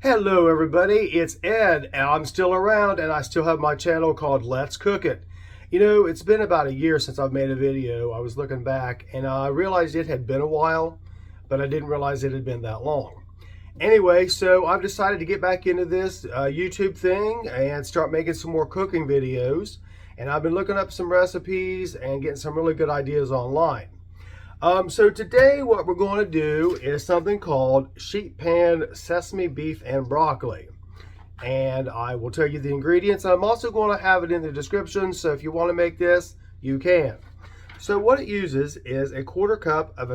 Hello everybody, it's Ed and I'm still around and I still have my channel called Let's Cook It. You know, it's been about a year since I've made a video. I was looking back and I realized it had been a while, but I didn't realize it had been that long. Anyway, so I've decided to get back into this YouTube thing and start making some more cooking videos. And I've been looking up some recipes and getting some really good ideas online. So today what we're going to do is something called sheet pan sesame beef and broccoli. And I will tell you the ingredients. I'm also going to have it in the description, so if you want to make this, you can. So what it uses is a 1/4 cup of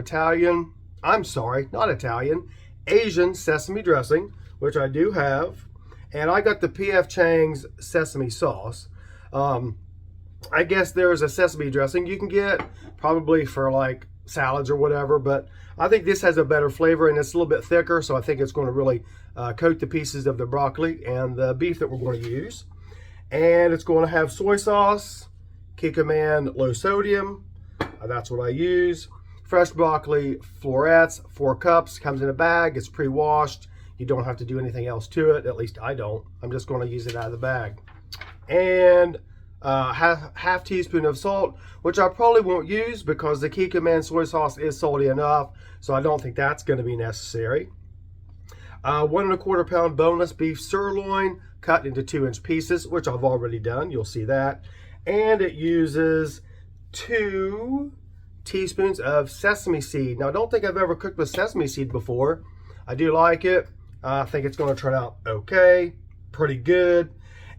Asian sesame dressing, which I do have. And I got the P.F. Chang's sesame sauce. I guess there's a sesame dressing you can get probably for like salads or whatever, but I think this has a better flavor and it's a little bit thicker, so I think it's going to really coat the pieces of the broccoli and the beef that we're going to use. And it's going to have soy sauce, Kikkoman low sodium, that's what I use. Fresh broccoli florets, 4 cups, comes in a bag, it's pre-washed. You don't have to do anything else to it, at least I don't. I'm just going to use it out of the bag. And half teaspoon of salt, which I probably won't use because the Kikkoman soy sauce is salty enough, so I don't think that's going to be necessary. 1 1/4 pound boneless beef sirloin cut into 2-inch pieces, which I've already done, you'll see that. And it uses 2 teaspoons of sesame seed. Now I don't think I've ever cooked with sesame seed before. I do like it. I think it's going to turn out okay, pretty good.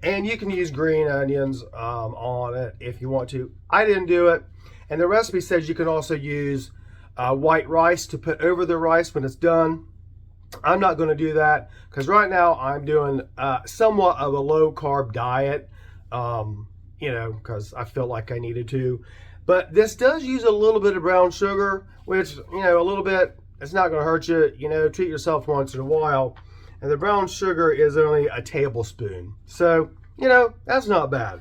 And you can use green onions on it if you want to. I didn't do it. And the recipe says you can also use white rice to put over the rice when it's done. I'm not going to do that because right now I'm doing somewhat of a low carb diet, you know, because I feel like I needed to. But this does use a little bit of brown sugar, which, you know, a little bit, it's not going to hurt you. You know, treat yourself once in a while. And the brown sugar is only a tablespoon. So, you know, that's not bad.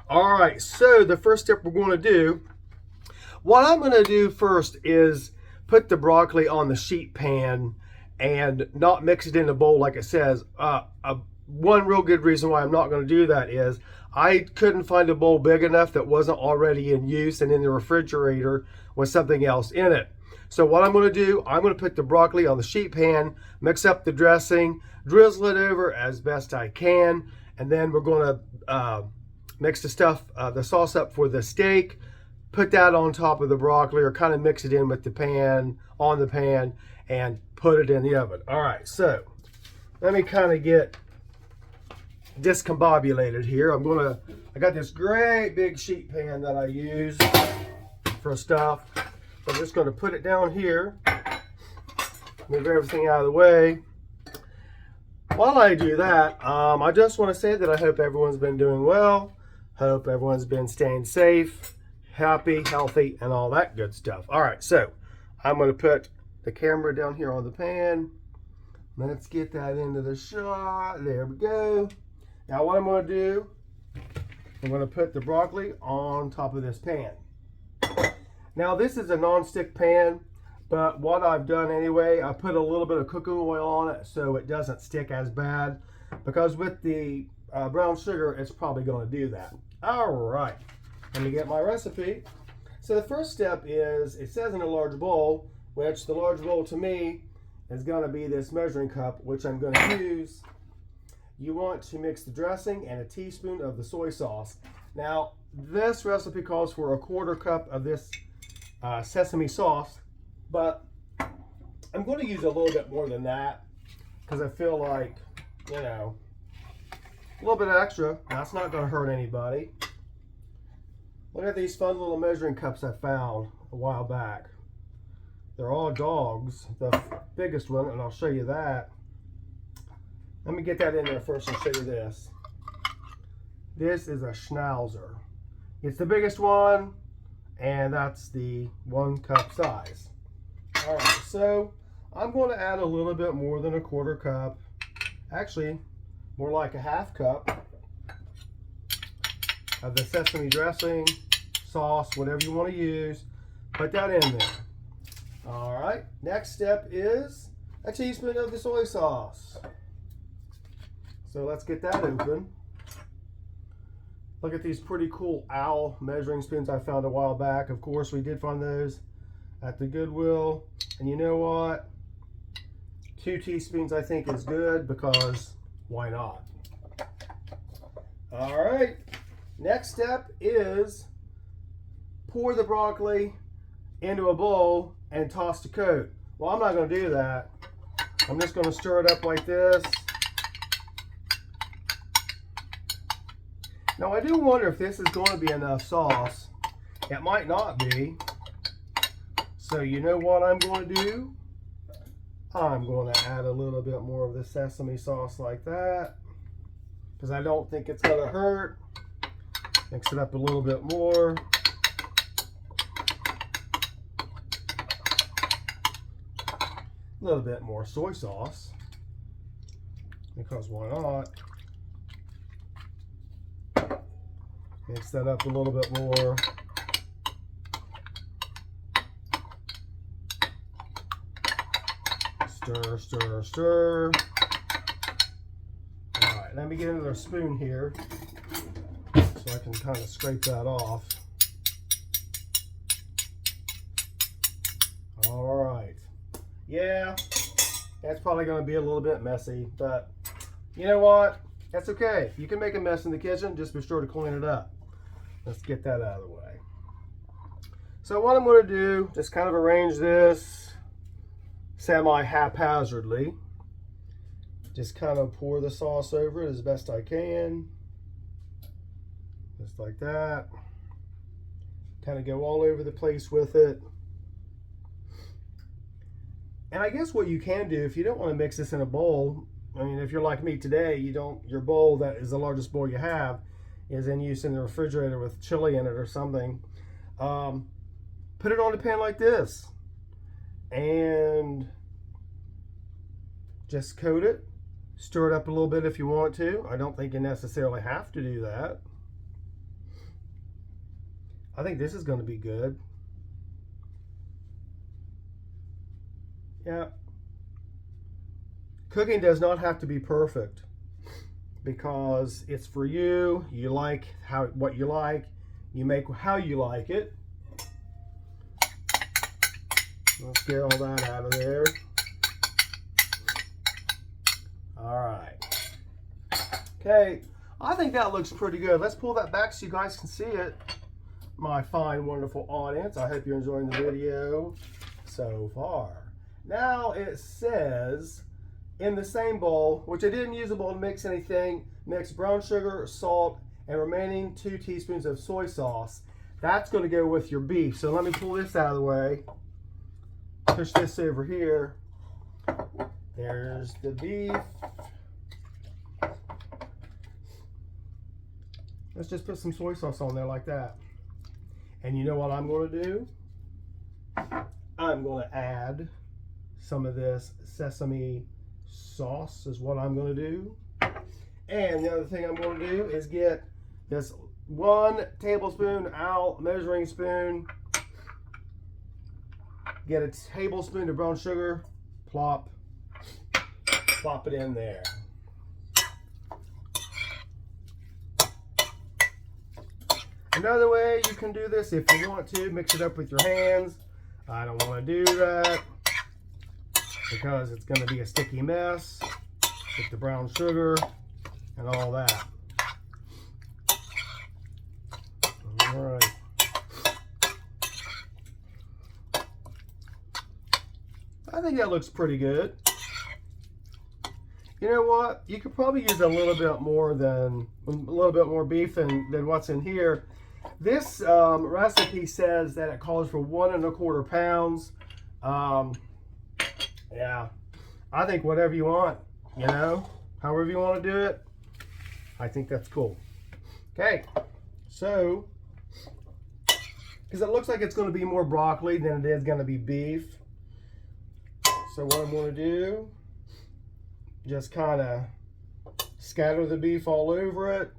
All right, so the first step we're going to do, what I'm going to do first is put the broccoli on the sheet pan and not mix it in a bowl like it says. One real good reason why I'm not going to do that is I couldn't find a bowl big enough that wasn't already in use and in the refrigerator with something else in it. So what I'm going to do, I'm going to put the broccoli on the sheet pan, mix up the dressing, drizzle it over as best I can, and then we're going to mix the sauce up for the steak, put that on top of the broccoli, or kind of mix it in with the pan, on the pan, and put it in the oven. All right, so let me kind of get discombobulated here. I got this great big sheet pan that I use for stuff. I'm just going to put it down here, move everything out of the way. While I do that, I just want to say that I hope everyone's been doing well. Hope everyone's been staying safe, happy, healthy, and all that good stuff. All right, so I'm going to put the camera down here on the pan. Let's get that into the shot. There we go. Now what I'm going to do, I'm going to put the broccoli on top of this pan. Now this is a non-stick pan, but what I've done anyway, I put a little bit of cooking oil on it so it doesn't stick as bad, because with the brown sugar, it's probably going to do that. All right, let me get my recipe. So the first step is, it says in a large bowl, which the large bowl to me is going to be this measuring cup, which I'm going to use. You want to mix the dressing and a teaspoon of the soy sauce. Now, this recipe calls for a 1/4 cup of this sesame sauce, but I'm going to use a little bit more than that because I feel like, you know, a little bit extra. That's not going to hurt anybody. Look at these fun little measuring cups I found a while back. They're all dogs. The biggest one, and I'll show you that. Let me get that in there first and show you this. This is a Schnauzer. It's the biggest one, and that's the 1 cup size. All right, so I'm going to add a little bit more than a 1/4 cup. Actually, more like a 1/2 cup of the sesame dressing, sauce, whatever you want to use. Put that in there. All right, next step is a teaspoon of the soy sauce. So let's get that open. Look at these pretty cool owl measuring spoons I found a while back. Of course, we did find those at the Goodwill. And you know what? 2 teaspoons I think is good, because why not? All right, next step is pour the broccoli into a bowl and toss the coat. Well, I'm not going to do that. I'm just going to stir it up like this. Now, I do wonder if this is going to be enough sauce. It might not be. So you know what I'm going to do? I'm going to add a little bit more of the sesame sauce like that, because I don't think it's going to hurt. Mix it up a little bit more. A little bit more soy sauce, because why not? Mix that up a little bit more. Stir, stir, stir. All right, let me get another spoon here so I can kind of scrape that off. All right. Yeah, that's probably going to be a little bit messy, but you know what? That's okay. You can make a mess in the kitchen. Just be sure to clean it up. Let's get that out of the way. So what I'm going to do, just kind of arrange this semi-haphazardly. Just kind of pour the sauce over it as best I can. Just like that. Kind of go all over the place with it. And I guess what you can do, if you don't want to mix this in a bowl, I mean, if you're like me today, your bowl that is the largest bowl you have is in use in the refrigerator with chili in it or something. Put it on a pan like this and just coat it. Stir it up a little bit if you want to. I don't think you necessarily have to do that. I think this is going to be good. Yeah. Cooking does not have to be perfect, because it's for you. You like what you like. You make how you like it. Let's get all that out of there. All right. Okay, I think that looks pretty good. Let's pull that back so you guys can see it. My fine, wonderful audience, I hope you're enjoying the video so far. Now it says, in the same bowl, which I didn't use a bowl to mix anything, mix brown sugar, salt, and remaining 2 teaspoons of soy sauce. That's going to go with your beef. So let me pull this out of the way. Push this over here. There's the beef. Let's just put some soy sauce on there like that. And you know what I'm going to do? I'm going to add some of this sesame sauce is what I'm going to do. And the other thing I'm going to do is get this 1 tablespoon owl measuring spoon. Get a tablespoon of brown sugar. Plop it in there. Another way you can do this, if you want to, mix it up with your hands. I don't want to do that because it's going to be a sticky mess with the brown sugar and all that. All right. I think that looks pretty good. You know what? You could probably use a little bit more beef than what's in here. This recipe says that it calls for 1 1/4 pounds. Yeah, I think whatever you want, you know, however you want to do it, I think that's cool. Okay, so, because it looks like it's going to be more broccoli than it is going to be beef. So what I'm going to do, just kind of scatter the beef all over it,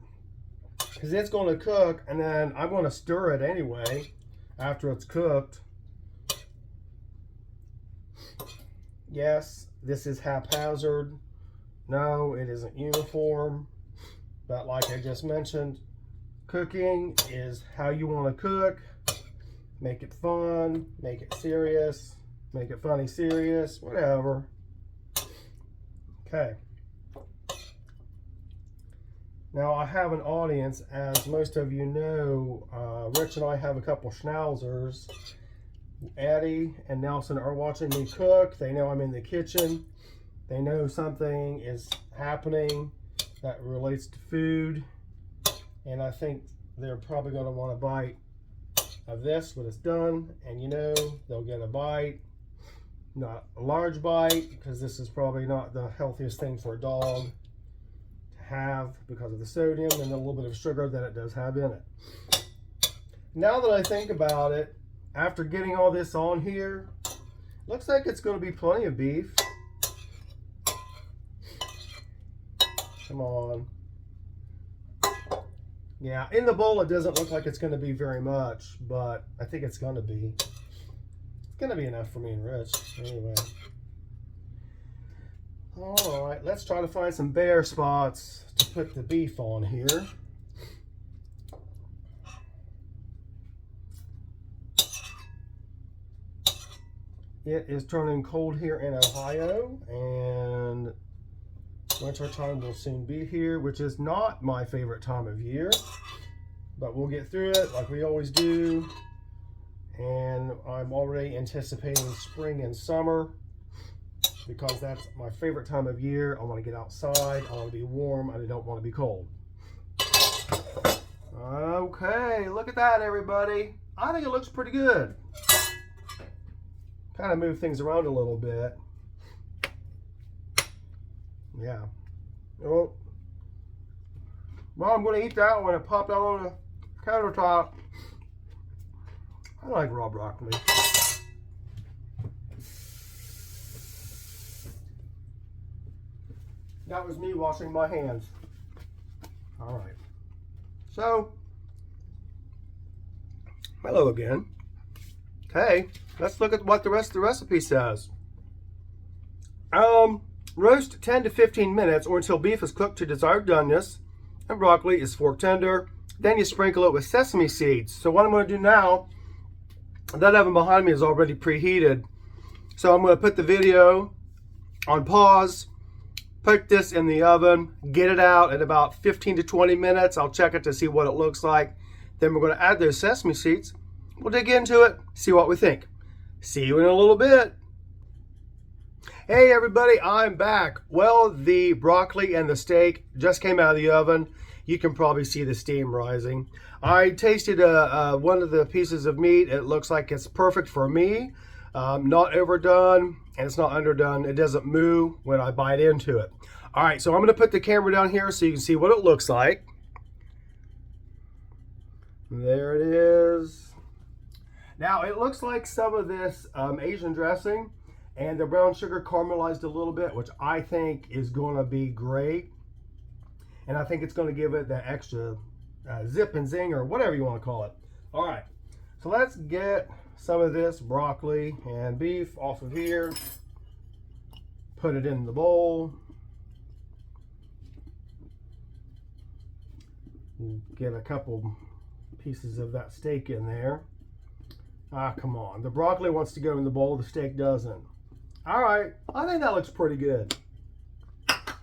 because it's going to cook, and then I'm going to stir it anyway after it's cooked. Yes, this is haphazard. No, it isn't uniform. But like I just mentioned, cooking is how you want to cook. Make it fun, make it serious, make it funny, serious, whatever. Okay. Now I have an audience, as most of you know. Rich and I have a couple schnauzers. Addie and Nelson are watching me cook. They know I'm in the kitchen. They know something is happening that relates to food. And I think they're probably going to want a bite of this when it's done. And you know, they'll get a bite. Not a large bite, because this is probably not the healthiest thing for a dog to have because of the sodium and a little bit of sugar that it does have in it. Now that I think about it, after getting all this on here, looks like it's going to be plenty of beef. Come on. Yeah, in the bowl it doesn't look like it's going to be very much, but I think it's going to be. It's going to be enough for me and Rich. Anyway. All right, let's try to find some bare spots to put the beef on here. It is turning cold here in Ohio, and winter time will soon be here, which is not my favorite time of year, but we'll get through it like we always do. And I'm already anticipating spring and summer, because that's my favorite time of year. I want to get outside, I want to be warm, and I don't want to be cold. Okay, look at that, everybody. I think it looks pretty good. Kind of move things around a little bit. Yeah. Well, I'm going to eat that one and pop that on the countertop. I like raw broccoli. That was me washing my hands. All right. So, hello again. Okay, let's look at what the rest of the recipe says. Roast 10 to 15 minutes or until beef is cooked to desired doneness and broccoli is fork tender. Then you sprinkle it with sesame seeds. So what I'm going to do now, that oven behind me is already preheated. So I'm going to put the video on pause, put this in the oven, get it out at about 15 to 20 minutes. I'll check it to see what it looks like. Then we're going to add those sesame seeds. We'll dig into it, see what we think. See you in a little bit. Hey everybody, I'm back. Well, the broccoli and the steak just came out of the oven. You can probably see the steam rising. I tasted one of the pieces of meat. It looks like it's perfect for me. Not overdone and it's not underdone. It doesn't moo when I bite into it. All right, so I'm going to put the camera down here so you can see what it looks like. There it is. Now, it looks like some of this Asian dressing and the brown sugar caramelized a little bit, which I think is going to be great. And I think it's going to give it that extra zip and zing, or whatever you want to call it. All right, so let's get some of this broccoli and beef off of here. Put it in the bowl. Get a couple pieces of that steak in there. Ah, come on. The broccoli wants to go in the bowl, the steak doesn't. All right, I think that looks pretty good.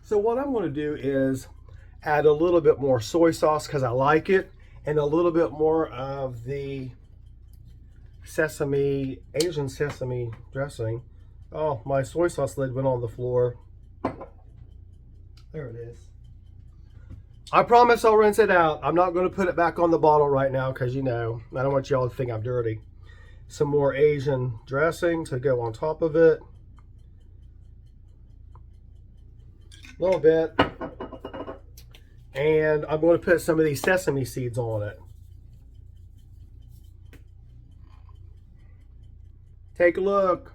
So what I'm going to do is add a little bit more soy sauce because I like it, and a little bit more of the sesame, Asian sesame dressing. Oh, my soy sauce lid went on the floor. There it is. I promise I'll rinse it out. I'm not going to put it back on the bottle right now because, you know, I don't want y'all to think I'm dirty. Some more Asian dressing to go on top of it. A little bit. And I'm going to put some of these sesame seeds on it. Take a look.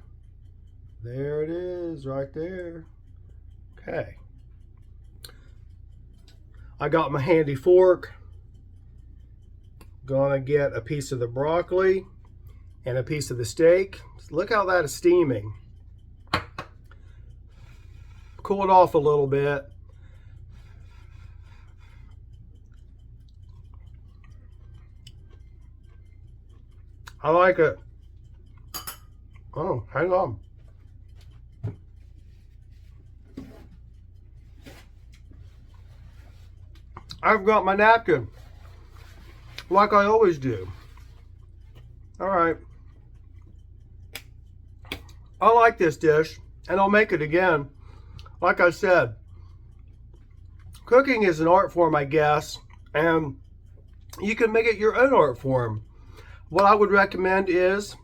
There it is, right there. Okay. I got my handy fork. Gonna get a piece of the broccoli and a piece of the steak. Look how that is steaming. Of cool it off a little bit. I like it. Oh, hang on. I've got my napkin, like I always do. All right. I like this dish, and I'll make it again. Like I said, cooking is an art form, I guess, and you can make it your own art form. What I would recommend is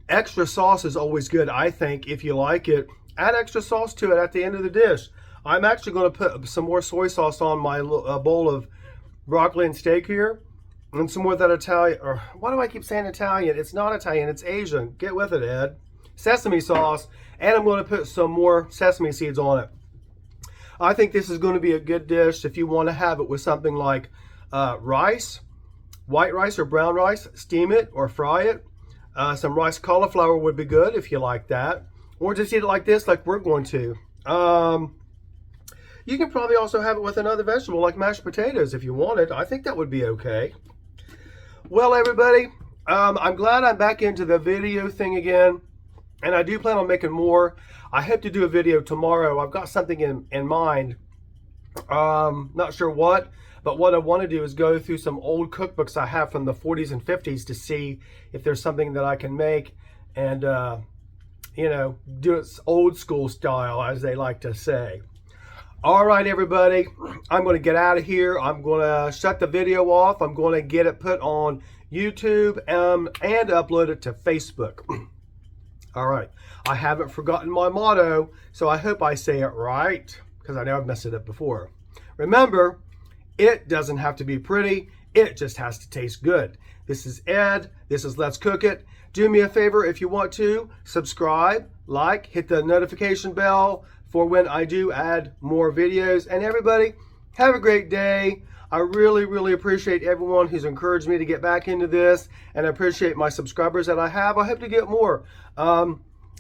extra sauce is always good, I think, if you like it. Add extra sauce to it at the end of the dish. I'm actually going to put some more soy sauce on my bowl of broccoli and steak here. And some more of that Italian, or why do I keep saying Italian? It's not Italian, it's Asian. Get with it, Ed. Sesame sauce. And I'm going to put some more sesame seeds on it. I think this is going to be a good dish if you want to have it with something like rice, white rice or brown rice. Steam it or fry it. Some rice cauliflower would be good if you like that. Or just eat it like this, like we're going to. You can probably also have it with another vegetable like mashed potatoes if you wanted. I think that would be okay. Well, everybody, I'm glad I'm back into the video thing again. And I do plan on making more. I hope to do a video tomorrow. I've got something in mind. Not sure what. But what I want to do is go through some old cookbooks I have from the 40s and 50s to see if there's something that I can make and, you know, do it old school style, as they like to say. All right, everybody, I'm going to get out of here. I'm going to shut the video off. I'm going to get it put on YouTube and upload it to Facebook. All right. I haven't forgotten my motto, so I hope I say it right because I know I've messed it up before. Remember, it doesn't have to be pretty. It just has to taste good. This is Ed. This is Let's Cook It. Do me a favor if you want to. Subscribe, like, hit the notification bell for when I do add more videos. And everybody, have a great day. I really, really appreciate everyone who's encouraged me to get back into this. And I appreciate my subscribers that I have. I hope to get more.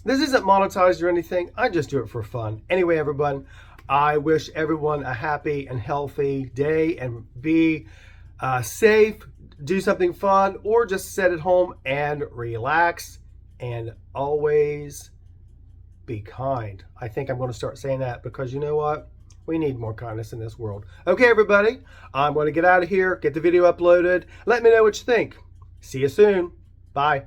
This isn't monetized or anything. I just do it for fun. Anyway, everyone, I wish everyone a happy and healthy day and be safe, do something fun, or just sit at home and relax and always be kind. I think I'm going to start saying that because you know what? We need more kindness in this world. Okay, everybody, I'm going to get out of here, get the video uploaded. Let me know what you think. See you soon. Bye.